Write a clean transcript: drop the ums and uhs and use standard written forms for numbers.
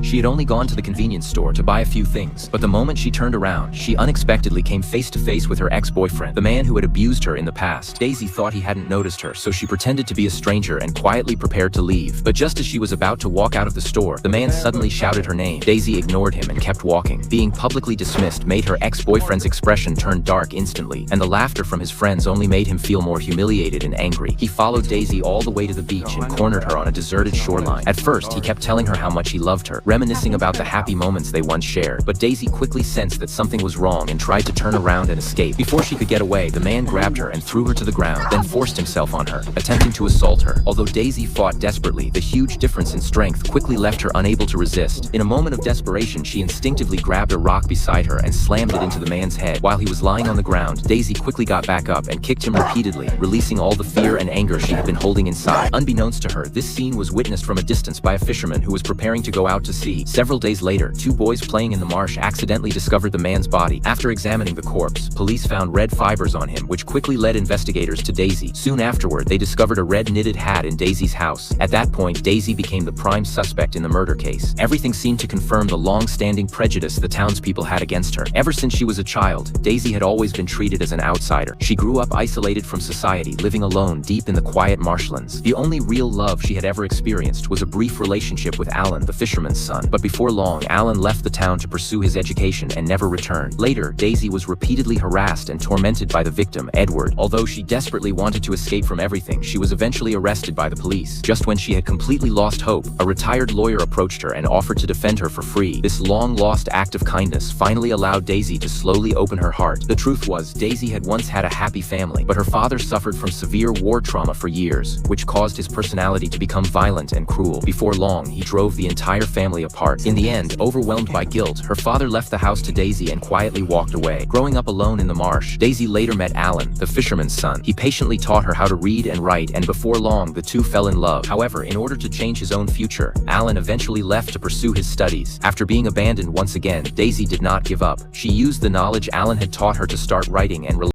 She had only gone to the convenience store to buy a few things, but the moment she turned around, she unexpectedly came face to face with her ex-boyfriend, the man who had abused her in the past. Daisy thought he hadn't noticed her, so she pretended to be a stranger and quietly prepared to leave. But just as she was about to walk out of the store, the man suddenly shouted her name. Daisy ignored him and kept walking. Being publicly dismissed made her ex-boyfriend's expression turn dark instantly, and the laughter from his friends only made him feel more humiliated and angry. He followed Daisy all the way to the beach and cornered her on a deserted shoreline. At first, he kept telling her how much he loved her, reminiscing about the happy moments they once shared. But Daisy quickly sensed that something was wrong and tried to turn around and escape. Before she could get away, the man grabbed her and threw her to the ground, then forced himself on her, attempting to assault her. Although Daisy fought desperately, the huge difference in strength quickly left her unable to resist. In a moment of desperation, she instinctively grabbed a rock beside her and slammed it into the man's head. While he was lying on the ground, Daisy quickly got back up and kicked him repeatedly, releasing all the fear and anger she had been holding inside. Unbeknownst to her, this scene was witnessed from a distance by a fisherman who was preparing to go out to sea. Several days later, two boys playing in the marsh accidentally discovered the man's body. After examining the corpse, police found red fibers on him, which quickly led investigators to Daisy. Soon afterward, they discovered a red knitted hat in Daisy's house. At that point, Daisy became the prime suspect in the murder case. Everything seemed to confirm the long-standing prejudice the townspeople had against her. Ever since she was a child, Daisy had always been treated as an outsider. She grew up isolated from society, living alone deep in the quiet marshlands. The only real love she had ever experienced was a brief relationship with Alan, the fisherman's son. But before long, Alan left the town to pursue his education and never returned. Later, Daisy was repeatedly harassed and tormented by the victim, Edward. Although she desperately wanted to escape from everything, she was eventually arrested by the police. Just when she had completely lost hope, a retired lawyer approached her and offered to defend her for free. This long-lost act of kindness finally allowed Daisy to slowly open her heart. The truth was, Daisy had once had a happy family, but her father suffered from severe war trauma for years, which caused his personality to become violent and cruel. Before long, he drove the entire family apart. In the end, overwhelmed by guilt, her father left the house to Daisy and quietly walked away. Growing up alone in the marsh, Daisy later met Alan, the fisherman's son. He patiently taught her how to read and write, and before long, the two fell in love. However, in order to change his own future, Alan eventually left to pursue his studies. After being abandoned once again, Daisy did not give up. She used the knowledge Alan had taught her to start writing and